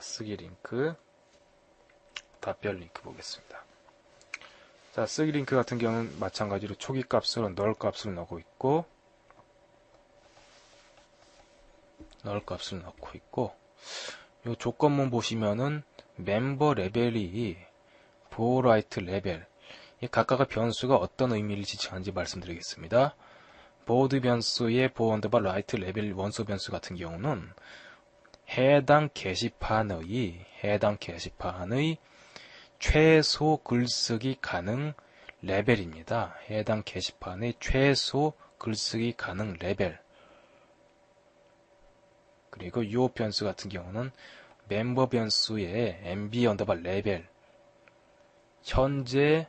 쓰기 링크, 답변 링크 보겠습니다. 자, 쓰기 링크 같은 경우는 마찬가지로 초기 값으로 null 값을 넣고 있고, 요 조건문 보시면은 멤버 레벨이 보라이트 레벨, 이 각각의 변수가 어떤 의미를 지칭하는지 말씀드리겠습니다. 보드 변수의 보 언더바 라이트 레벨 원소 변수 같은 경우는 해당 게시판의 최소 글쓰기 가능 레벨입니다. 해당 게시판의 최소 글쓰기 가능 레벨. 그리고 이 변수 같은 경우는 멤버 변수의 mb 언더바 레벨, 현재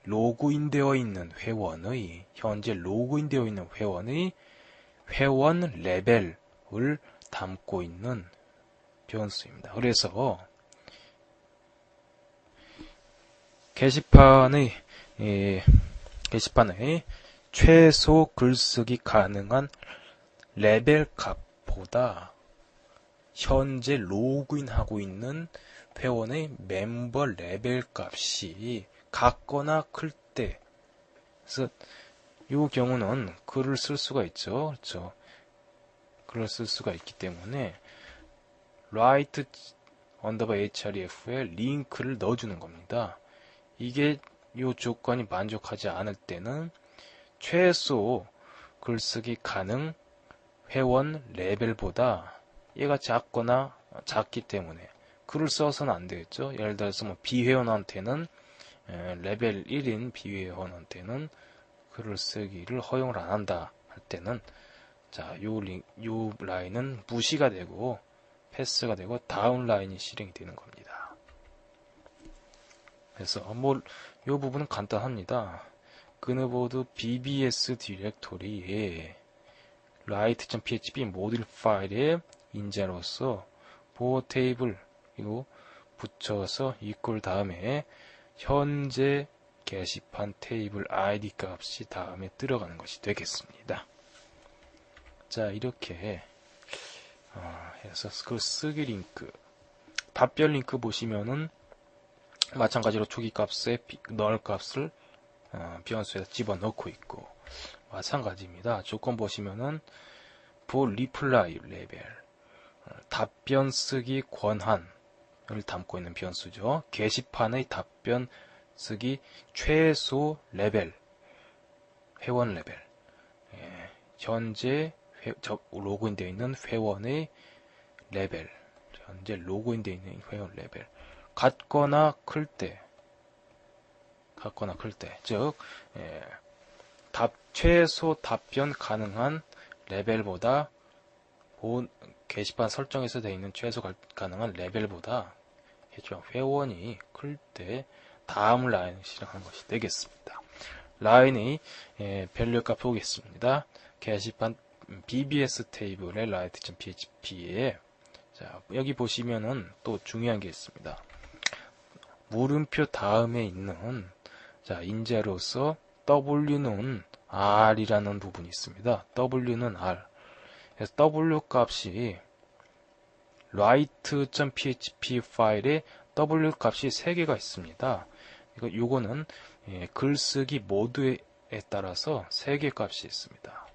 로그인되어 있는 회원의 회원 레벨을 담고 있는 변수입니다. 그래서 게시판의 최소 글쓰기 가능한 레벨 값보다 현재 로그인하고 있는 회원의 멤버 레벨 값이 같거나 클 때, 그래서 이 경우는 글을 쓸 수가 있죠. 그렇죠? 글을 쓸 수가 있기 때문에 write href에 링크를 넣어주는 겁니다. 이게 이 조건이 만족하지 않을 때는 최소 글쓰기 가능 회원 레벨보다 얘가 작기 때문에 글을 써서는 안 되겠죠. 예를 들어서 뭐 비회원한테는 레벨 1인 비회원한테는 글을 쓰기를 허용을 안 한다 할 때는 자, 요 라인은 무시가 되고 패스가 되고 다음 라인이 실행이 되는 겁니다. 그래서 요 부분은 간단합니다. 그누보드 bbs 디렉토리에 write.php 모듈 파일의 인자로서 보호 테이블 이거 붙여서 이퀄 다음에 현재 게시판 테이블 id 값이 다음에 들어가는 것이 되겠습니다. 자, 이렇게 해서 그 쓰기 링크, 답변 링크 보시면은 마찬가지로 초기 값에 null 값을 변수에 집어넣고 있고 마찬가지입니다. 조건 보시면은 for reply 레벨, 답변 쓰기 권한을 담고 있는 변수죠. 게시판의 답변 쓰기 최소 레벨, 회원 레벨, 현재 로그인되어 있는 회원의 레벨, 현재 로그인되어 있는 회원 레벨, 같거나 클 때, 즉 최소 답변 가능한 레벨보다 게시판 설정에서 되어 있는 최소 가능한 레벨보다 회원이 클 때 다음 라인을 실행하는 것이 되겠습니다. 라인의 밸류 값 보겠습니다. 게시판 bbs 테이블의 write.php에 자, 여기 보시면은 또 중요한 게 있습니다. 물음표 다음에 있는 자, 인자로서 w는 r이라는 부분이 있습니다. w는 r. 그래서 w 값이 write.php 파일에 w 값이 3개가 있습니다. 요거는 글쓰기 모드에 따라서 3개 값이 있습니다.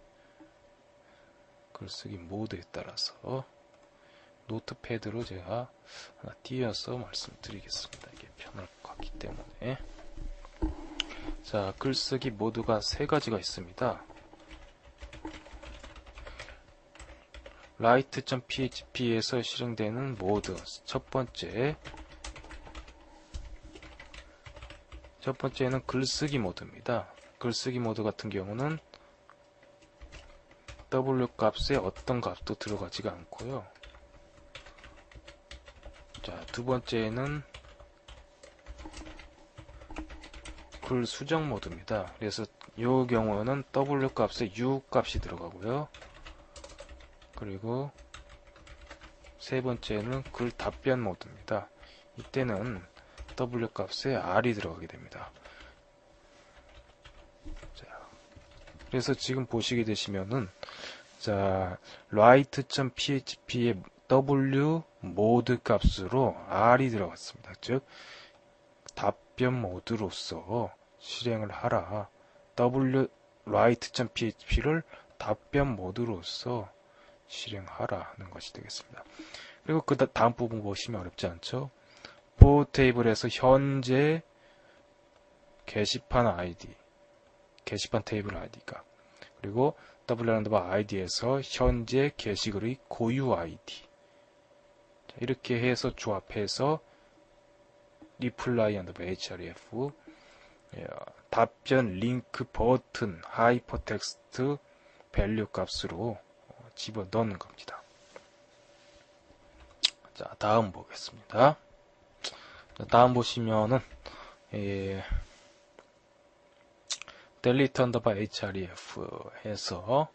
글쓰기 모드에 따라서 노트패드로 제가 하나 띄어서 말씀드리겠습니다. 이게 편할 것 같기 때문에. 자, 글쓰기 모드가 3가지가 있습니다. write.php에서 실행되는 모드 첫 번째는 글쓰기 모드입니다. 글쓰기 모드 같은 경우는 w 값에 어떤 값도 들어가지가 않고요. 자, 두 번째는 글 수정 모드입니다. 그래서 이 경우는 w 값에 u 값이 들어가고요. 그리고 세 번째는 글 답변 모드입니다. 이때는 w 값에 r이 들어가게 됩니다. 자, 그래서 지금 보시게 되시면은 자, write.php의 w 모드 값으로 r이 들어갔습니다. 즉 답변 모드로서 실행을 하라. w write.php를 답변 모드로서 실행하라는 것이 되겠습니다. 그리고 그 다음 부분 보시면 어렵지 않죠? for 테이블에서 현재 게시판 아이디, 게시판 테이블 아이디가, 그리고 w_id에서 현재 게시글의 고유 아이디. 이렇게 해서 조합해서 reply_href 답변 링크 버튼 하이퍼텍스트 밸류 값으로 집어넣는 겁니다. 자, 다음 보겠습니다. 자, 다음 보시면은 delete_href 해서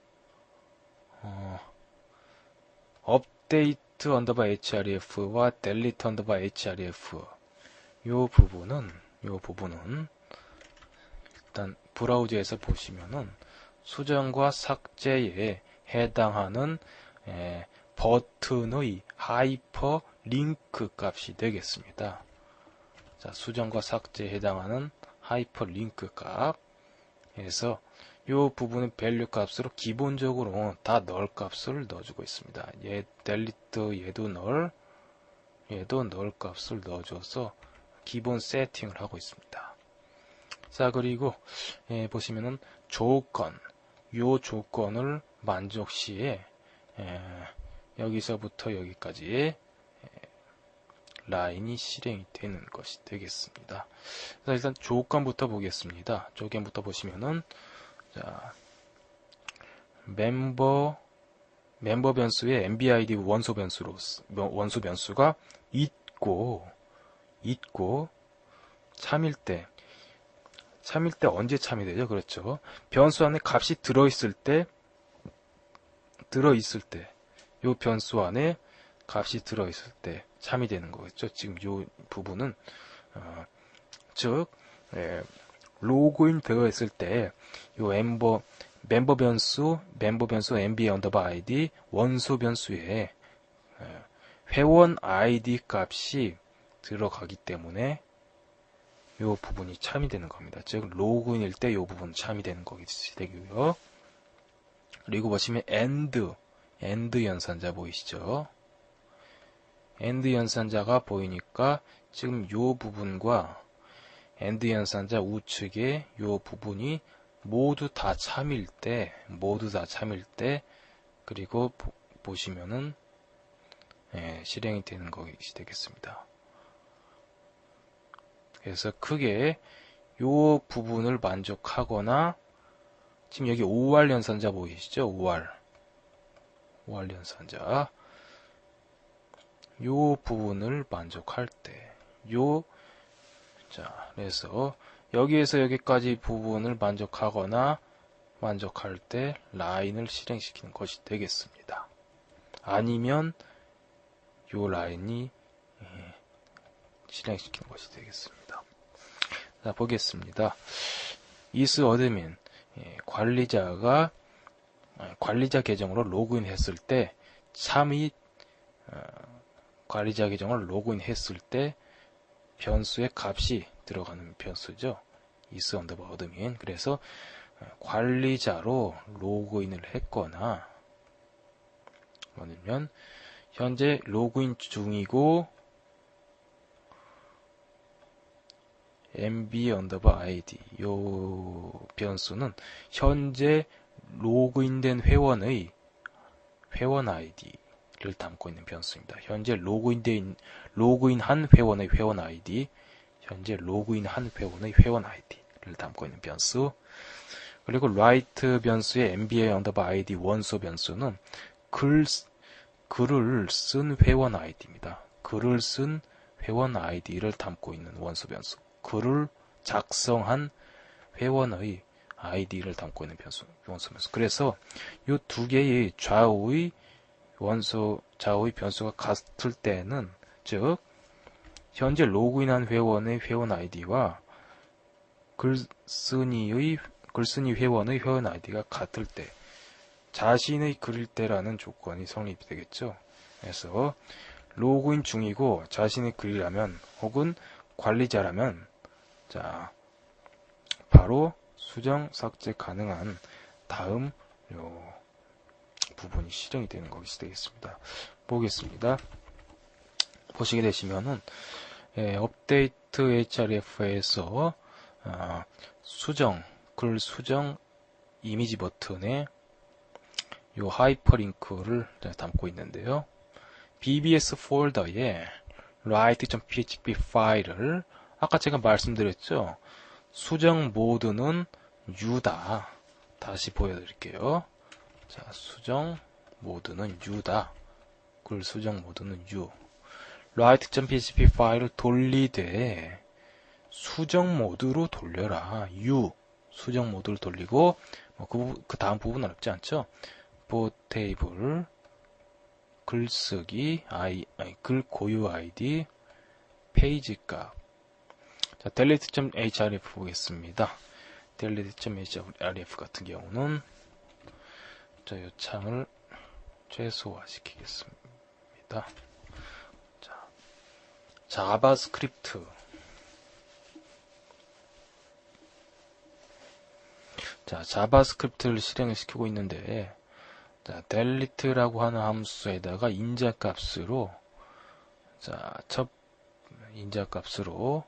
update_href와 delete_href 요 부분은 일단 브라우저에서 보시면은 수정과 삭제에 해당하는 버튼의 하이퍼 링크 값이 되겠습니다. 자, 수정과 삭제에 해당하는 하이퍼 링크 값에서 이 부분의 밸류 값으로 기본적으로 다 널 값을 넣어주고 있습니다. 얘 delete 얘도 널 값을 넣어줘서 기본 세팅을 하고 있습니다. 자, 그리고 보시면은 조건, 요 조건을 만족 시에 여기서부터 여기까지 라인이 실행이 되는 것이 되겠습니다. 자, 일단 조건부터 보겠습니다. 조건부터 보시면은 자, 멤버 변수의 MBID 원소 변수가 있고 참일 때 언제 참여되죠? 그렇죠. 변수 안에 값이 들어있을 때 요 변수 안에 값이 들어있을 때 참여되는 거겠죠. 지금 요 부분은 즉 로그인 되어 있을 때 요 멤버 변수 MB_id 원소 변수에 회원 ID 값이 들어가기 때문에 요 부분이 참여되는 겁니다. 즉 로그인일 때 요 부분 참여되는 것이 되고요. 그리고 보시면 AND 연산자 보이시죠? AND 연산자가 보이니까 지금 요 부분과 AND 연산자 우측에 요 부분이 모두 다 참일 때 그리고 보시면은 실행이 되는 것이 되겠습니다. 그래서 크게 요 부분을 만족하거나 지금 여기 5할 연산자 보이시죠? 5할 연산자 요 부분을 만족할 때 자, 그래서 여기에서 여기까지 부분을 만족하거나 만족할 때 라인을 실행시키는 것이 되겠습니다. 아니면 요 라인이 실행시키는 것이 되겠습니다. 자, 보겠습니다. is admin 관리자 계정으로 로그인 했을 때 관리자 계정을 로그인 했을 때 변수의 값이 들어가는 변수죠. is_admin. 그래서 관리자로 로그인을 했거나 아니면 현재 로그인 중이고 MB_id 요 변수는 현재 로그인된 회원의 회원 아이디를 담고 있는 변수입니다. 현재 로그인한 회원의 회원 아이디, 현재 로그인한 회원의 회원 아이디를 담고 있는 변수. 그리고 write 변수의 MB_id 원소 변수는 글을 쓴 회원 아이디입니다. 글을 쓴 회원 아이디를 담고 있는 원소 변수. 글을 작성한 회원의 아이디를 담고 있는 원소 변수. 그래서 이 두 개의 좌우의 변수가 같을 때는, 즉 현재 로그인한 회원의 회원 아이디와 글쓴이 회원의 회원 아이디가 같을 때, 자신의 글일 때라는 조건이 성립이 되겠죠. 그래서 로그인 중이고 자신의 글이라면 혹은 관리자라면 자 바로 수정 삭제 가능한 다음 요 부분이 실행이 되는 것이 되겠습니다. 보겠습니다. 보시게 되시면은 업데이트 href에서 수정 글 수정 이미지 버튼에 요 하이퍼링크를 담고 있는데요. BBS 폴더에 write.php 파일을 아까 제가 말씀드렸죠. 수정 모드는 U다. 다시 보여드릴게요. 자, 수정 모드는 U다. 글 수정 모드는 U. write.php 파일을 돌리되 수정 모드로 돌려라. U. 수정 모드를 돌리고 그 다음 부분은 어렵지 않죠? 포테이블 글쓰기 글 고유 아이디 페이지 값. 자, delete.href 보겠습니다. delete.href 같은 경우는 자, 이 창을 최소화시키겠습니다. 자, 자바스크립트. 자, 자바스크립트를 실행을 시키고 있는데, 자, delete라고 하는 함수에다가 인자값으로, 자, 첫 인자값으로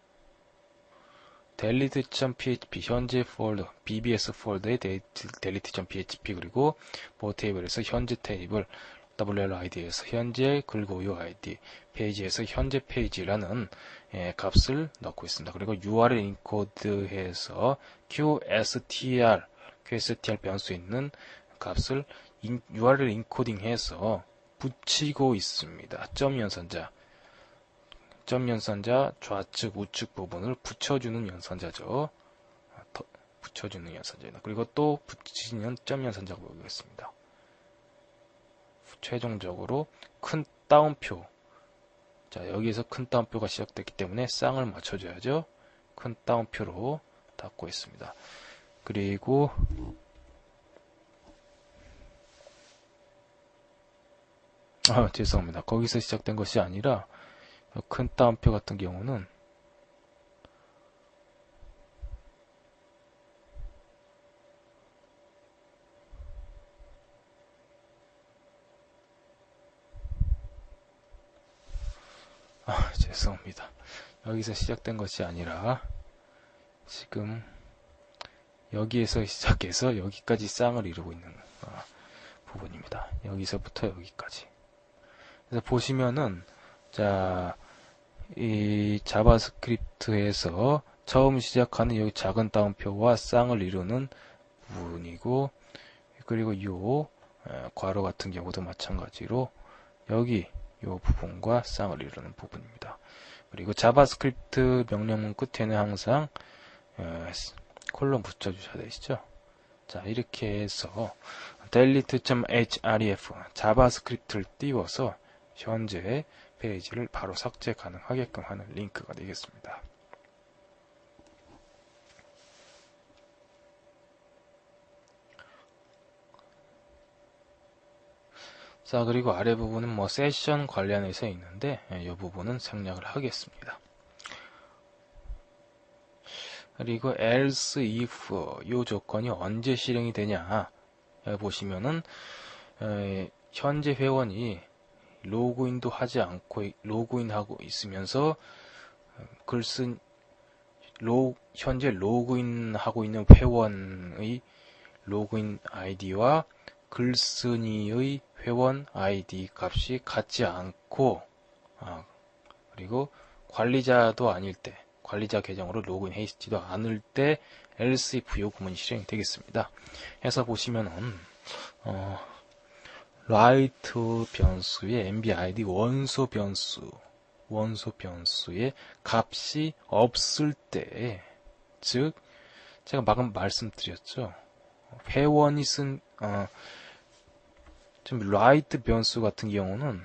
delete.php 현재 폴더, BBS 폴더의 delete.php 그리고 모 테이블에서 현재 테이블, WLID에서 현재 글고유 아이디, 페이지에서 현재 페이지라는 값을 넣고 있습니다. 그리고 URL 인코드해서 QSTR 변수에 있는 값을 URL 인코딩해서 붙이고 있습니다. 점 연산자 좌측 우측 부분을 붙여주는 연산자죠. 붙여주는 연산자입니다. 그리고 또 붙이는 점 연산자가 보겠습니다. 최종적으로 큰 따옴표. 자, 여기에서 큰 따옴표가 시작됐기 때문에 쌍을 맞춰줘야죠. 큰 따옴표로 닫고 있습니다. 그리고 죄송합니다. 거기서 시작된 것이 아니라 큰 따옴표 같은 경우는 죄송합니다. 여기서 시작된 것이 아니라 지금 여기에서 시작해서 여기까지 쌍을 이루고 있는 부분입니다. 여기서부터 여기까지. 그래서 보시면은 자, 이 자바스크립트에서 처음 시작하는 여기 작은 따옴표와 쌍을 이루는 부분이고, 그리고 요 괄호 같은 경우도 마찬가지로 여기 요 부분과 쌍을 이루는 부분입니다. 그리고 자바스크립트 명령문 끝에는 항상 콜론 붙여주셔야 되시죠. 자, 이렇게 해서 delete.href 자바스크립트를 띄워서 현재 페이지를 바로 삭제 가능하게끔 하는 링크가 되겠습니다. 자, 그리고 아래 부분은 세션 관련해서 있는데 이 부분은 생략을 하겠습니다. 그리고 else if 이 조건이 언제 실행이 되냐 보시면은 현재 회원이 로그인도 하지 않고 로그인하고 있으면서 현재 로그인하고 있는 회원의 로그인 아이디와 글쓴이의 회원 아이디 값이 같지 않고 그리고 관리자도 아닐 때 관리자 계정으로 로그인해 있지도 않을 때 else if 요 구문이 실행이 되겠습니다. 해서 보시면은 write 변수의 MBID 원소 변수의 값이 없을 때, 즉 제가 방금 말씀드렸죠. 회원이 쓴 좀 write 변수 같은 경우는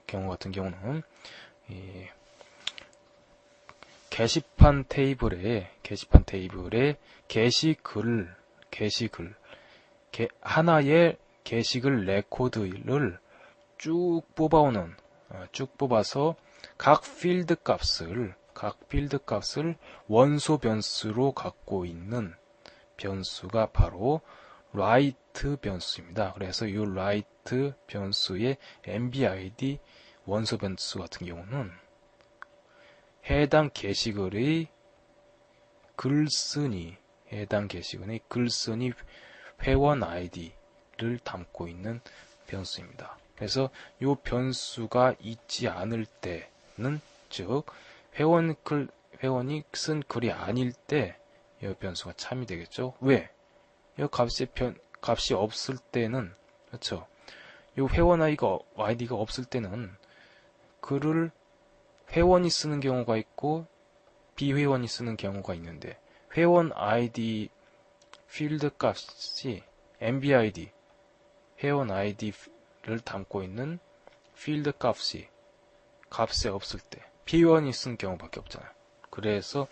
경우 같은 경우는 이 게시판 테이블에 하나의 게시글 레코드를 쭉 뽑아오는, 쭉 뽑아서 각 필드 값을 원소 변수로 갖고 있는 변수가 바로 write 변수입니다. 그래서 이 write 변수의 MBID 원소 변수 같은 경우는 해당 게시글의 글쓴이 회원 아이디를 담고 있는 변수입니다. 그래서 이 변수가 있지 않을 때는, 즉 회원이 쓴 글이 아닐 때 이 변수가 참이 되겠죠. 왜? 이 값이 없을 때는, 그렇죠? 이 회원 아이디가 없을 때는 글을 회원이 쓰는 경우가 있고 비회원이 쓰는 경우가 있는데, 회원 아이디 필드 값이 MBID 회원 아이디를 담고 있는 필드 값이 값에 없을 때 비회원이 쓴 경우밖에 없잖아요. 그래서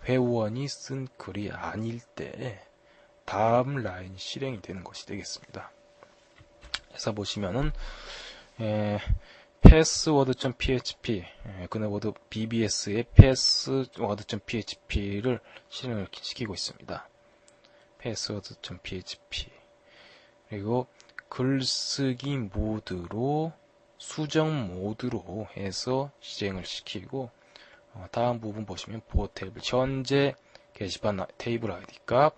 회원이 쓴 글이 아닐 때 다음 라인이 실행이 되는 것이 되겠습니다. 그래서 보시면은 password.php 그네보드 BBS의 password.php를 실행을 시키고 있습니다. password.php 그리고 글쓰기 모드로 수정 모드로 해서 실행을 시키고, 다음 부분 보시면 보호 테이블 현재 게시판 테이블 아이디 값,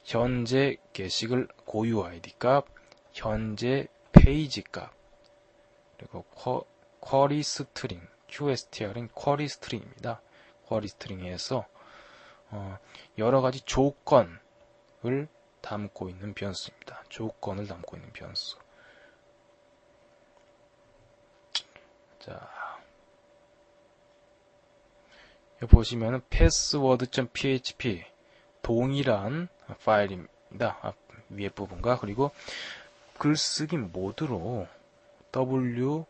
현재 게시글 고유 아이디 값, 현재 페이지 값, 그리고 쿼리 스트링 QSTR은 쿼리 스트링입니다. 쿼리 스트링에서 여러가지 조건을 담고 있는 변수입니다. 조건을 담고 있는 변수. 자, 여기 보시면은 password.php 동일한 파일입니다. 위에 부분과, 그리고 글쓰기 모드로 W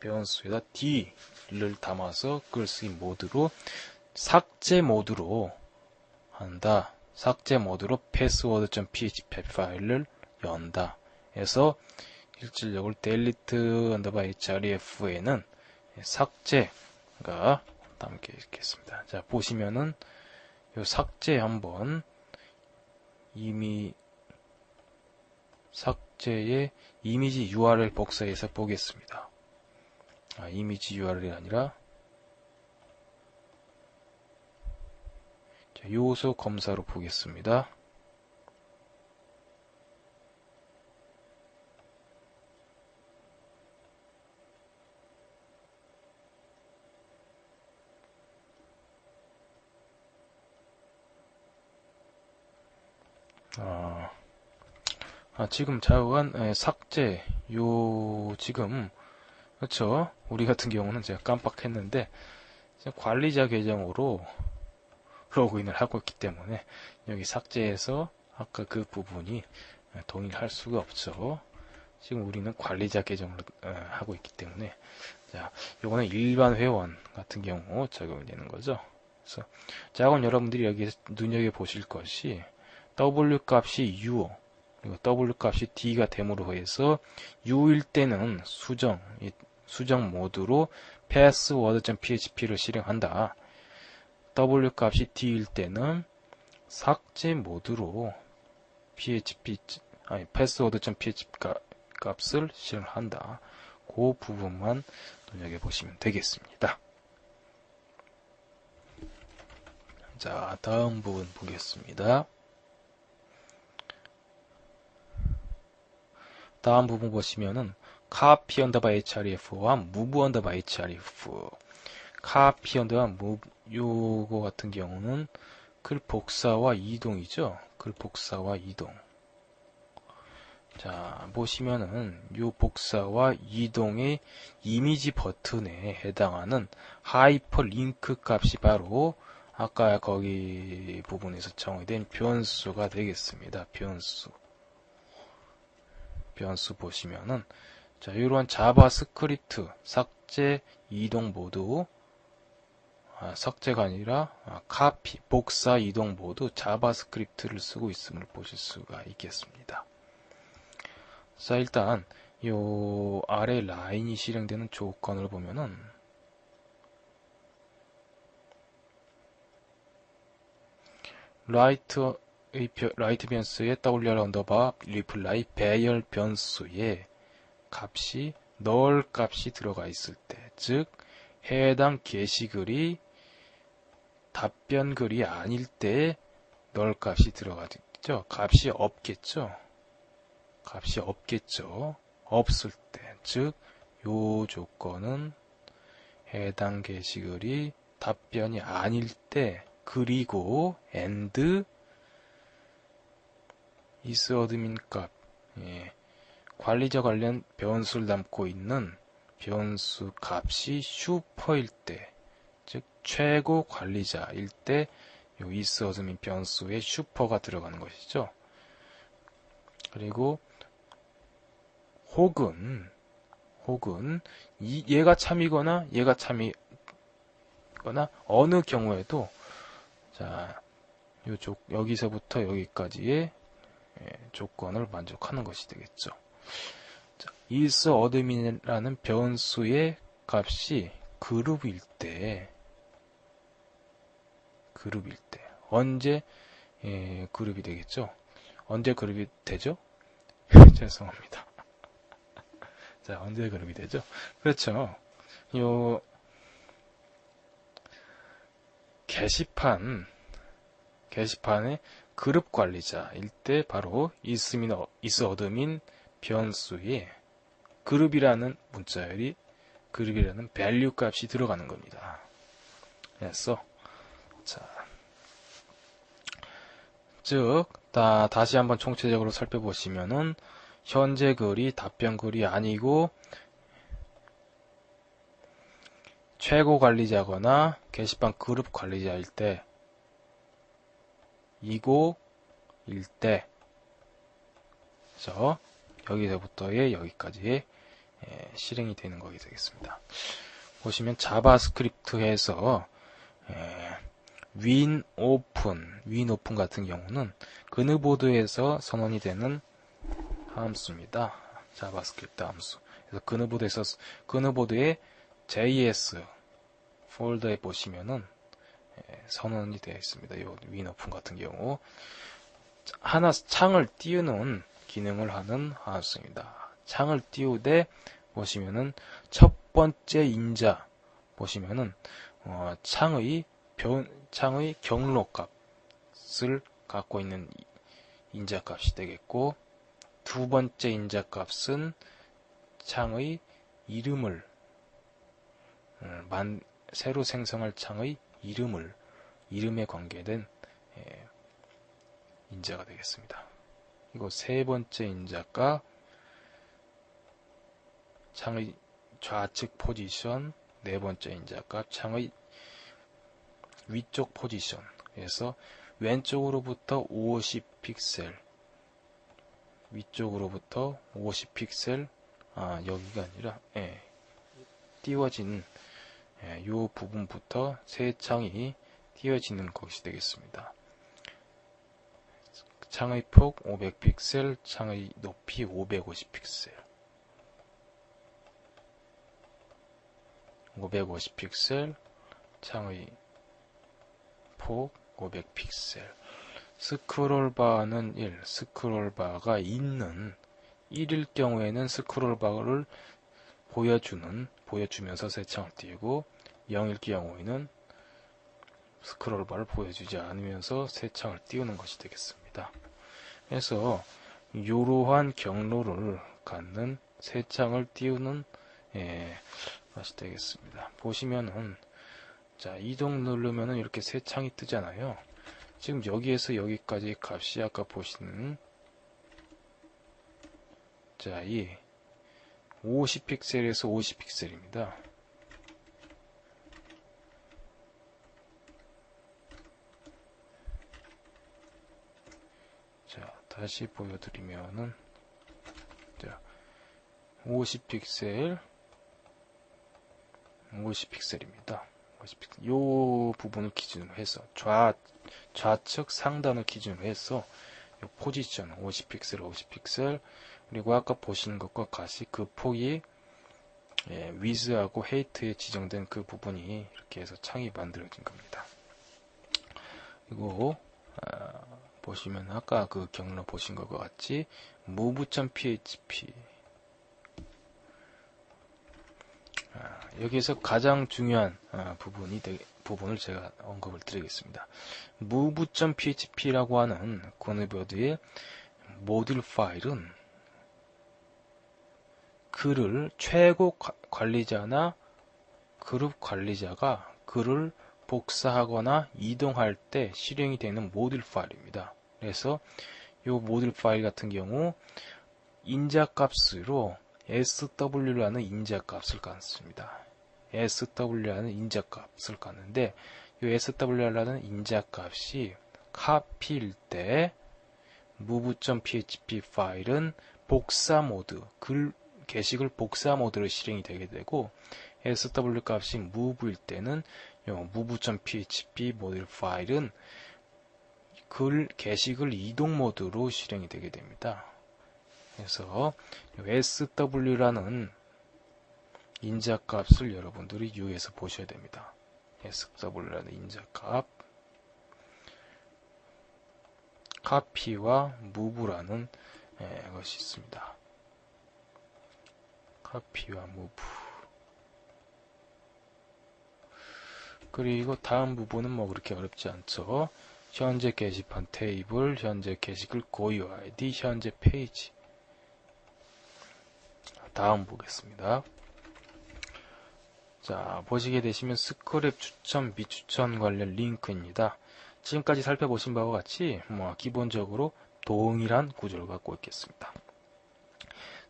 변수에다 D를 담아서 글쓰기 모드로 삭제 모드로 한다. 삭제 모드로 password.php 파일을 연다. 해서 실질적으로 delete_href에는 삭제가 담겨 있겠습니다. 자, 보시면은 요 삭제 한번 이미 삭제의 이미지 URL 복사해서 보겠습니다. 이미지 URL이 아니라 요소 검사로 보겠습니다. 지금 좌우한 삭제 지금 그렇죠. 우리 같은 경우는 제가 깜빡했는데 관리자 계정으로 로그인을 하고 있기 때문에 여기 삭제해서 아까 그 부분이 동일할 수가 없죠. 지금 우리는 관리자 계정으로 하고 있기 때문에, 자, 요거는 일반 회원 같은 경우 적용이 되는 거죠. 그래서 자, 그럼 여러분들이 여기서 눈여겨 보실 것이 W 값이 U 그리고 W 값이 D가 됨으로 해서 U일 때는 수정 모드로 password.php를 실행한다. W 값이 D일 때는 삭제 모드로 password.php 값을 실행한다. 그 부분만 눈여겨보시면 되겠습니다. 자, 다음 부분 보겠습니다. 다음 부분 보시면은 copy_href와 move_href. copy_move 요거 같은 경우는 글 복사와 이동이죠. 글 복사와 이동. 자, 보시면은 요 복사와 이동의 이미지 버튼에 해당하는 하이퍼링크 값이 바로 아까 거기 부분에서 정의된 변수가 되겠습니다. 변수 보시면은, 자, 이러한 자바스크립트 삭제 이동 모드, 삭제가 아니라 카피 복사 이동 모드 자바스크립트를 쓰고 있음을 보실 수가 있겠습니다. 자, 일단 요 아래 라인이 실행되는 조건을 보면은 라이트 변수에 WR 언더바 리플라이 배열 변수에 값이 null 값이 들어가 있을 때, 즉 해당 게시글이 답변글이 아닐 때 null 값이 들어가죠. 값이 없겠죠. 값이 없겠죠. 없을 때, 즉 요 조건은 해당 게시글이 답변이 아닐 때, 그리고 and isAdmin 값, 관리자 관련 변수를 담고 있는 변수 값이 슈퍼일 때, 즉 최고 관리자일 때 요 isAdmin 변수에 슈퍼가 들어가는 것이죠. 그리고 혹은 얘가 참이거나 얘가 참이거나 어느 경우에도 자, 여기서부터 여기까지의 조건을 만족하는 것이 되겠죠. 자, isAdmin이라는 변수의 값이 그룹일 때 언제 그룹이 되겠죠? 언제 그룹이 되죠? 죄송합니다. 자, 언제 그룹이 되죠? 그렇죠. 요 게시판의 그룹 관리자일 때 바로 isAdmin 변수에 그룹이라는 문자열이 그룹이라는 value 값이 들어가는 겁니다. 그래서 자, 즉 다시 한번 총체적으로 살펴보시면은 현재 글이 답변 글이 아니고 최고 관리자거나 게시판 그룹 관리자일 때 이고일 때, 그래서 여기서부터의 여기까지의 실행이 되는 거게 되겠습니다. 보시면 자바스크립트에서 win open 같은 경우는 그느보드에서 선언이 되는 함수입니다. 자바스크립트 함수. 그래서 그느보드의 JS 폴더에 보시면은 선언이 되어 있습니다. 이 win open 같은 경우 하나 창을 띄우는 기능을 하는 함수입니다. 창을 띄우되 보시면은 첫 번째 인자 보시면은 창의 경로 값을 갖고 있는 인자 값이 되겠고, 두 번째 인자 값은 창의 이름을 새로 생성할 창의 이름에 관계된 인자가 되겠습니다. 이거 세 번째 인자가 창의 좌측 포지션, 네 번째 인자가 창의 위쪽 포지션에서 왼쪽으로부터 50픽셀, 위쪽으로부터 50픽셀, 여기가 아니라 띄워진 요 부분부터 세 창이 띄워지는 것이 되겠습니다. 창의 폭 500픽셀, 창의 높이 550픽셀. 550픽셀, 창의 폭 500픽셀. 스크롤바는 1, 스크롤바가 있는 1일 경우에는 스크롤바를 보여주면서 새 창을 띄우고, 0일 경우에는 스크롤바를 보여주지 않으면서 새 창을 띄우는 것이 되겠습니다. 그래서 이러한 경로를 갖는 새 창을 띄우는 것이 되겠습니다. 보시면은 자, 이동 누르면은 이렇게 새 창이 뜨잖아요. 지금 여기에서 여기까지 값이 아까 보시는 자, 이 50픽셀에서 50픽셀입니다. 자, 다시 보여드리면은 자, 50픽셀입니다. 50픽셀. 요 부분을 기준으로 해서 좌측 상단을 기준으로 해서 요 포지션 50픽셀 그리고 아까 보신 것과 같이 그 폭이 위즈하고 헤이트에 지정된 그 부분이 이렇게 해서 창이 만들어진 겁니다. 그리고 보시면 아까 그 경로 보신 것과 같이 move.php 여기에서 가장 중요한 부분을 제가 언급을 드리겠습니다. move.php라고 하는 코너버드의 모듈 파일은 글을 최고 관리자나 그룹 관리자가 글을 복사하거나 이동할 때 실행이 되는 모듈 파일입니다. 그래서 이 모듈 파일 같은 경우 인자값으로 sw라는 인자값을 갖습니다. sw라는 인자값을 갖는데 이 sw라는 인자값이 카피일 때 move.php 파일은 복사 모드, 글 게시글 복사 모드로 실행이 되게 되고 sw 값이 move일 때는 move.php 모듈 파일은 게시글 이동 모드로 실행이 되게 됩니다. 그래서 sw라는 인자값을 여러분들이 유의해서 보셔야 됩니다. sw라는 인자값, copy와 move라는 것이 있습니다. copy와 move. 그리고 다음 부분은 뭐 그렇게 어렵지 않죠. 현재 게시판 테이블, 현재 게시글 고유 아이디, 현재 페이지. 다음 보겠습니다. 자, 보시게 되시면 스크랩 추천, 비추천 관련 링크입니다. 지금까지 살펴보신 바와 같이 기본적으로 동일한 구조를 갖고 있겠습니다.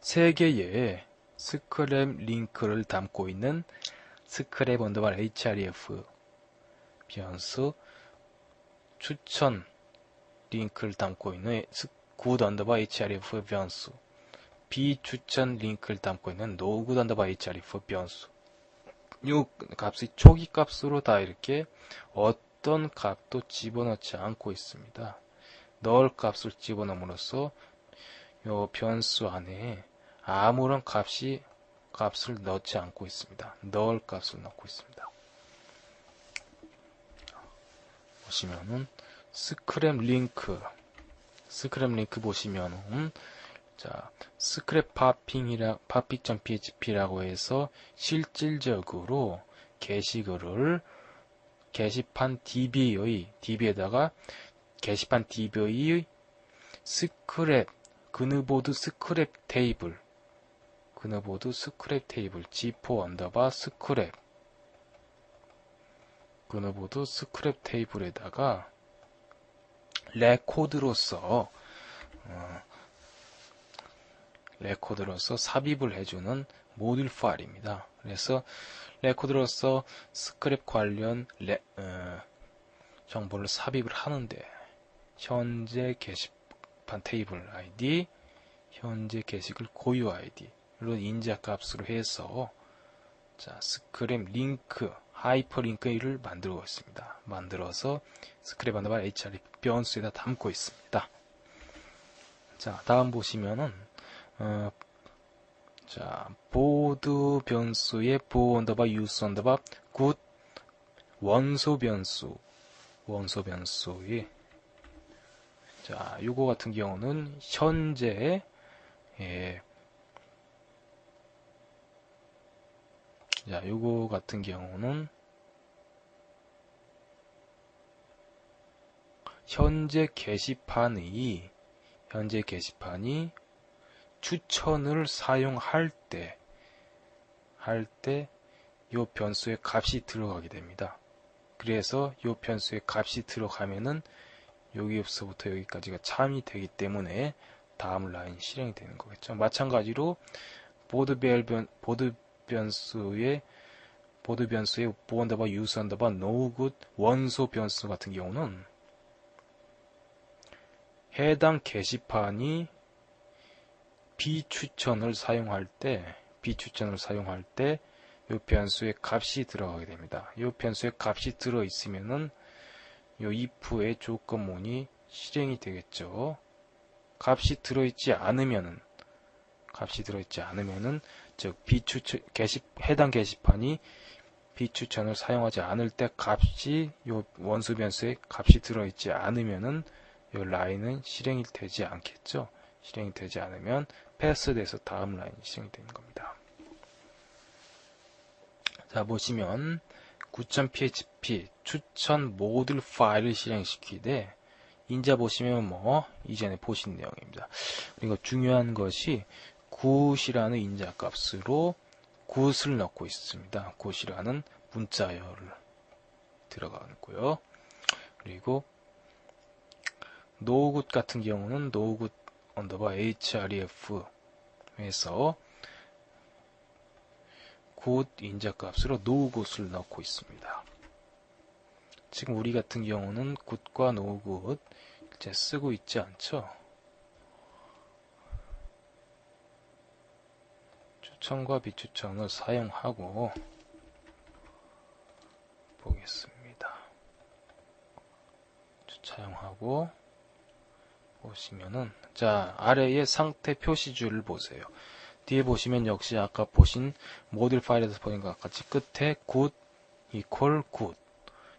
세 개의 스크랩 링크를 담고 있는 스크랩 언더바 href 변수, 추천 링크를 담고 있는 good 언더바 href 변수, 비추천 링크를 담고 있는 no good 언더바 href 변수. 이 값이 초기 값으로 다 이렇게 어떤 값도 집어넣지 않고 있습니다. null 값을 집어넣음으로써 이 변수 안에 아무런 값을 넣지 않고 있습니다. null 값을 넣고 있습니다. 보시면은 스크랩 링크 보시면은 자, 스크랩 팝픽.php라고 해서 실질적으로 게시글을 게시판 DB에다가 게시판 DB의 스크랩 그느보드 스크랩 테이블 G4 언더바 스크랩 그느보드 스크랩 테이블에다가 레코드로서 삽입을 해주는 모듈 파일입니다. 그래서 레코드로서 스크랩 관련 정보를 삽입을 하는데 현재 게시판 테이블 아이디, 현재 게시글 고유 아이디로 인자값으로 해서 자, 스크랩 링크, 하이퍼링크를 만들고 있습니다. 만들어서 스크랩 언더바 href 변수에다 담고 있습니다. 자, 다음 보시면은 자, 보드 변수의 보어 언더바 유스 언더바 굿 원소 변수의 자, 요거 같은 경우는 현재 자, 요거 같은 경우는 현재 게시판이 추천을 사용할 때 요 변수의 값이 들어가게 됩니다. 그래서 요 변수의 값이 들어가면은 여기서부터 여기까지가 참이 되기 때문에 다음 라인 실행이 되는 거겠죠. 마찬가지로 보드 변수의 보어 언더바 유스 언더바 no good 원소 변수 같은 경우는 해당 게시판이 비추천을 사용할 때 이 변수의 값이 들어가게 됩니다. 이 변수의 값이 들어 있으면은 이 if의 조건문이 실행이 되겠죠. 값이 들어 있지 않으면은 값이 들어있지 않으면은, 즉 해당 게시판이 비추천을 사용하지 않을 때 값이 요 원수 변수에 값이 들어있지 않으면은 요 라인은 실행이 되지 않겠죠. 실행이 되지 않으면 패스돼서 다음 라인이 실행이 되는 겁니다. 자, 보시면 9.php 추천 모듈 파일을 실행시키되, 인자 보시면 뭐 이전에 보신 내용입니다. 그리고 중요한 것이 굿이라는 인자 값으로 굿을 넣고 있습니다. 굿이라는 문자열을 들어가고요. 그리고 노굿 같은 경우는 노굿 언더바 href에서 굿 인자 값으로 노굿을 넣고 있습니다. 지금 우리 같은 경우는 굿과 노굿 이제 쓰고 있지 않죠? 추천과 비추천을 사용하고 보겠습니다. 사용하고 보시면은, 자, 아래의 상태 표시줄을 보세요. 뒤에 보시면 역시 아까 보신 모듈 파일에서 보신 것과 같이 끝에 good equal good,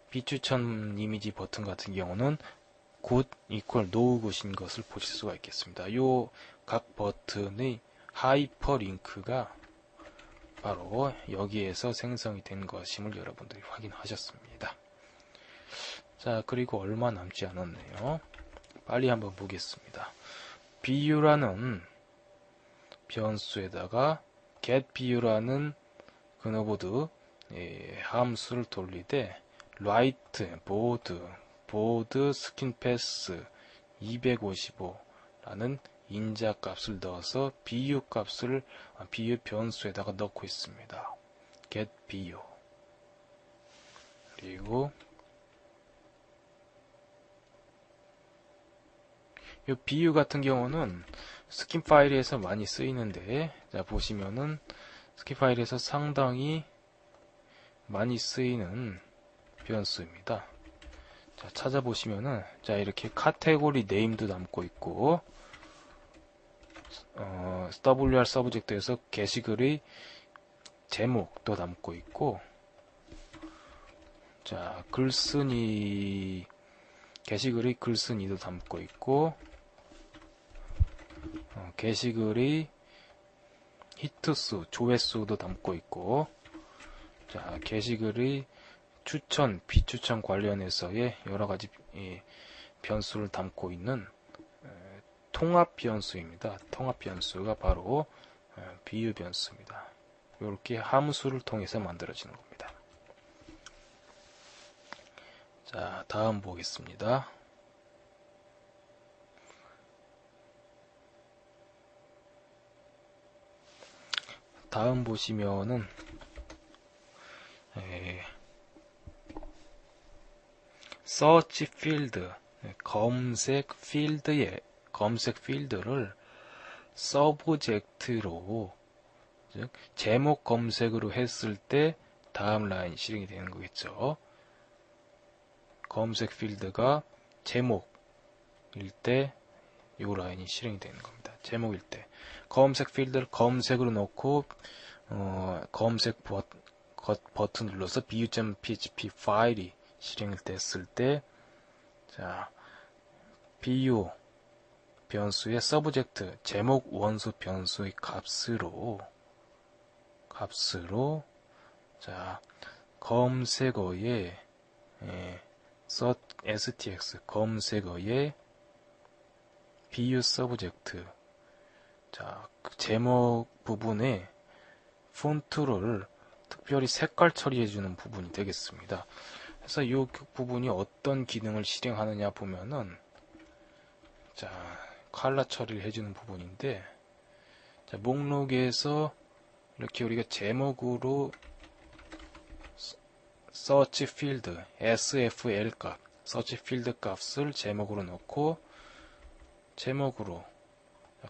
비추천 이미지 버튼 같은 경우는 good equal no good인 것을 보실 수가 있겠습니다. 요 각 버튼의 하이퍼링크가 바로 여기에서 생성이 된 것임을 여러분들이 확인하셨습니다. 자, 그리고 얼마 남지 않았네요. 빨리 한번 보겠습니다. BU라는 변수에다가 getBU라는 그노보드 함수를 돌리되 write 보드 스킨패스 255라는 인자 값을 넣어서 BU 변수에다가 넣고 있습니다. getBU. 그리고 이 BU 같은 경우는 스킨 파일에서 많이 쓰이는데, 자, 보시면은 스킨 파일에서 상당히 많이 쓰이는 변수입니다. 자, 찾아보시면은, 자, 이렇게 카테고리 네임도 담고 있고, WR 서브젝트에서 게시글의 제목도 담고 있고, 자, 게시글의 글쓴이도 담고 있고, 게시글의 히트수, 조회수도 담고 있고, 자, 게시글의 추천, 비추천 관련해서의 여러가지 변수를 담고 있는 통합 변수입니다. 통합 변수가 바로 BU 변수입니다. 이렇게 함수를 통해서 만들어지는 겁니다. 자, 다음 보겠습니다. 다음 보시면은 search field, 검색 필드를 서브젝트로, 즉 제목 검색으로 했을 때 다음 라인 실행이 되는 거겠죠. 검색 필드가 제목일 때 이 라인이 실행이 되는 겁니다. 제목일 때 검색 필드를 검색으로 놓고 검색 버튼 눌러서 bu.php 파일이 실행됐을 때, 자, bu 변수의 서브젝트 제목 원수 변수의 값으로 자, 검색어의 stx 검색어의 bu 서브젝트, 자, 그 제목 부분에 폰트를 특별히 색깔 처리해주는 부분이 되겠습니다. 그래서 이 부분이 어떤 기능을 실행하느냐 보면은, 자, 컬러 처리를 해주는 부분인데, 자, 목록에서 이렇게 우리가 제목으로 search field, sfl 값, search field 값을 제목으로 넣고, 제목으로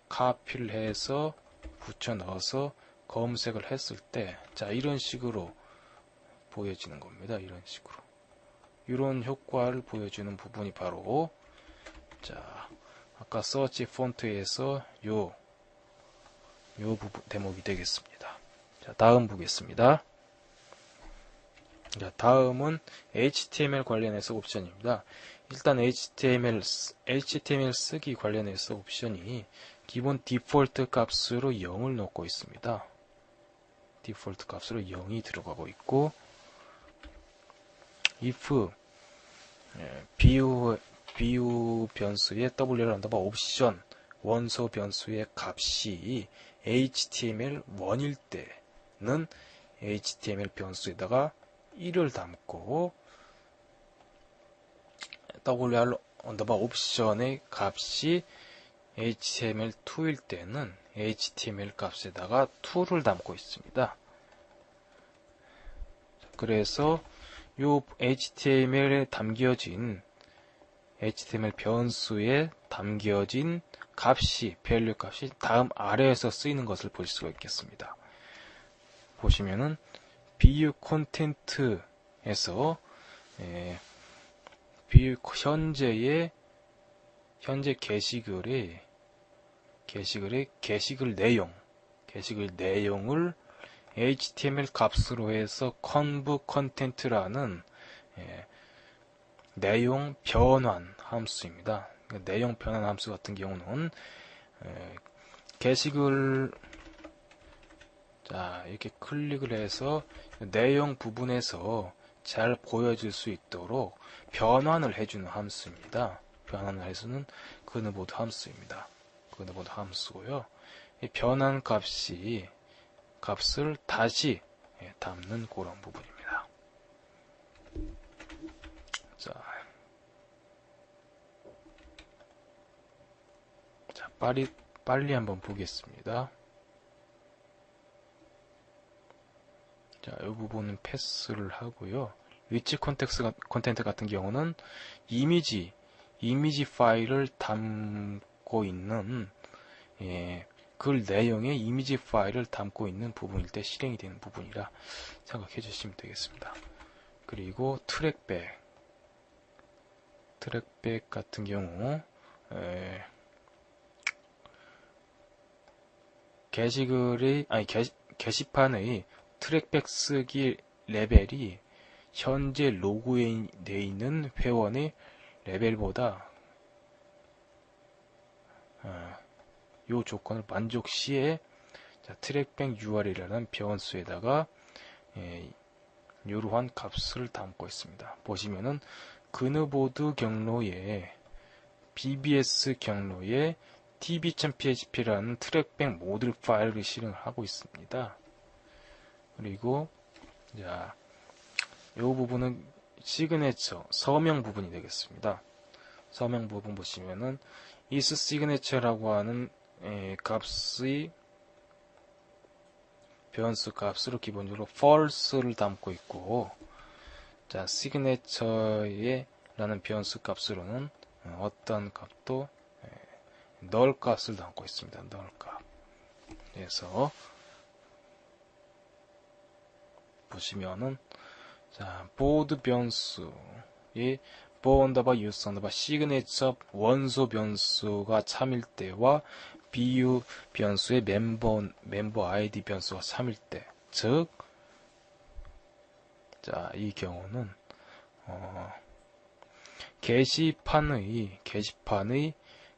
카피를 해서 붙여 넣어서 검색을 했을 때, 자, 이런 식으로 보여지는 겁니다. 이런 식으로. 이런 효과를 보여주는 부분이 바로, 자, 아까 서치 폰트에서 요 요 부분 대목이 되겠습니다. 자, 다음 보겠습니다. 자, 다음은 HTML 관련해서 옵션입니다. 일단 HTML 쓰기 관련해서 옵션이 기본 디폴트 값으로 0을 놓고 있습니다. 디폴트 값으로 0이 들어가고 있고, if view 변수의 w를 언더바 옵션 원소 변수의 값이 HTML1일 때는 HTML 변수에다가 1을 담고 wr 언더바 옵션의 값이 HTML2일 때는 HTML 값에다가 2를 담고 있습니다. 그래서 요 HTML에 담겨진 HTML 변수에 담겨진 값이 value 값이 다음 아래에서 쓰이는 것을 볼 수가 있겠습니다. 보시면은 view content에서 현재 게시글의 게시글 내용을 HTML 값으로 해서 conv content라는 내용 변환 함수입니다. 내용 변환 함수 같은 경우는 게시글 자 이렇게 클릭을 해서 내용 부분에서 잘 보여질 수 있도록 변환을 해주는 함수입니다. 변환을 해주는 그누보드 함수입니다. 그누보드 함수고요. 이 변환 값을 다시 담는 그런 부분입니다. 자, 빨리 한번 보겠습니다. 자, 이 부분은 패스를 하고요. 위치 콘텐트 같은 경우는 이미지 파일을 담고 있는 글 내용의 이미지 파일을 담고 있는 부분일 때 실행이 되는 부분이라 생각해 주시면 되겠습니다. 그리고 트랙백 같은 경우 게시판의 트랙백 쓰기 레벨이 현재 로그인되어 있는 회원의 레벨보다 이 조건을 만족 시에 트랙백 URL이라는 변수에다가 이러한 값을 담고 있습니다. 보시면은 그누보드 경로에 BBS 경로에 tb.php라는 트랙백 모듈 파일을 실행하고 있습니다. 그리고 자, 이 부분은 시그네처 서명 부분이 되겠습니다. 서명 부분 보시면은 isSignature라고 하는 값의 변수 값으로 기본적으로 false를 담고 있고, 자, signature에 라는 변수 값으로는 어떤 값도 null 값을 담고 있습니다. null 값. 그래서 보시면은 자, 보드 변수의 signature 원소 변수가 3일 때와 view 변수의 멤버 id 변수가 3일 때, 즉, 자, 이 경우는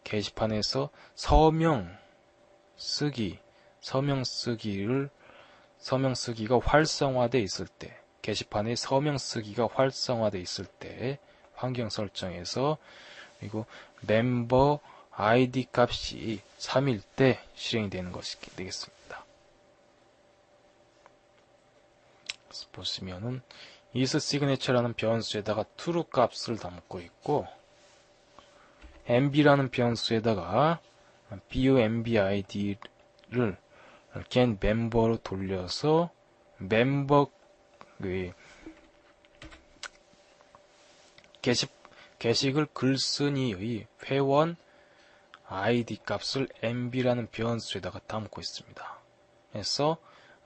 게시판에서 서명 쓰기가 활성화되어 있을 때, 게시판에 서명 쓰기가 활성화되어 있을 때 환경 설정에서, 그리고 멤버 id 값이 3일 때 실행이 되는 것이 되겠습니다. 보시면은 isSignature라는 변수에다가 true 값을 담고 있고, mb라는 변수에다가 view mb id를 get 멤버로 돌려서 멤버 게시글 글쓴이의 회원 id 값을 mb라는 변수에다가 담고 있습니다. 그래서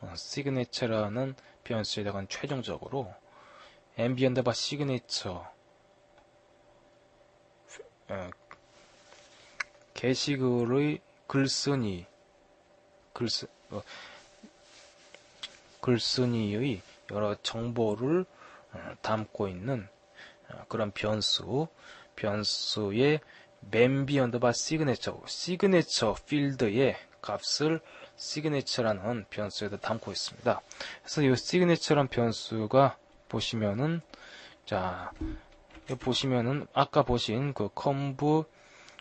signature라는 변수에다가는 최종적으로 mb 언더바 signature 게시글의 글쓴이 글쓴이의 여러 정보를 담고 있는 그런 변수의 맨비 언더바 시그네처 필드의 값을 시그네처라는 변수에다 담고 있습니다. 그래서 이 시그네처라는 변수가 보시면은 아까 보신 그 컨브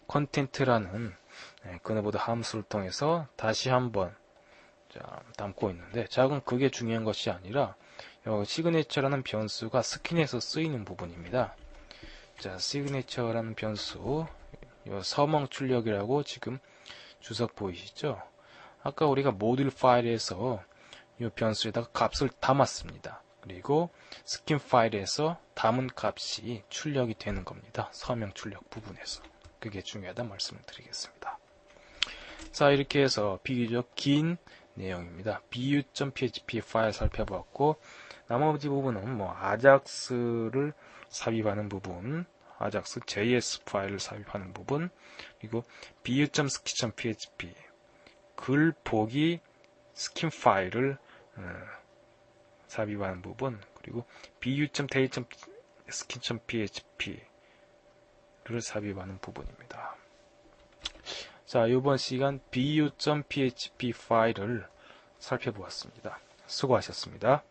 컨텐트라는 그네보드 함수를 통해서 다시 한번 담고 있는데, 그럼 그게 중요한 것이 아니라 시그네처라는 변수가 스킨에서 쓰이는 부분입니다. 시그네처라는 변수, 서명 출력이라고 지금 주석 보이시죠? 아까 우리가 모듈 파일에서 이 변수에다가 값을 담았습니다. 그리고 스킨 파일에서 담은 값이 출력이 되는 겁니다. 서명 출력 부분에서. 그게 중요하다 말씀을 드리겠습니다. 이렇게 해서 비교적 긴 내용입니다. bu.php 파일 살펴봤고, 나머지 부분은 아작스를 삽입하는 부분, 아작스 JS 파일을 삽입하는 부분, 그리고 bu.ski.php 글 보기 스킨 파일을 삽입하는 부분, 그리고 bu.data.skin.php를 삽입하는 부분입니다. 이번 시간 bu.php 파일을 살펴보았습니다. 수고하셨습니다.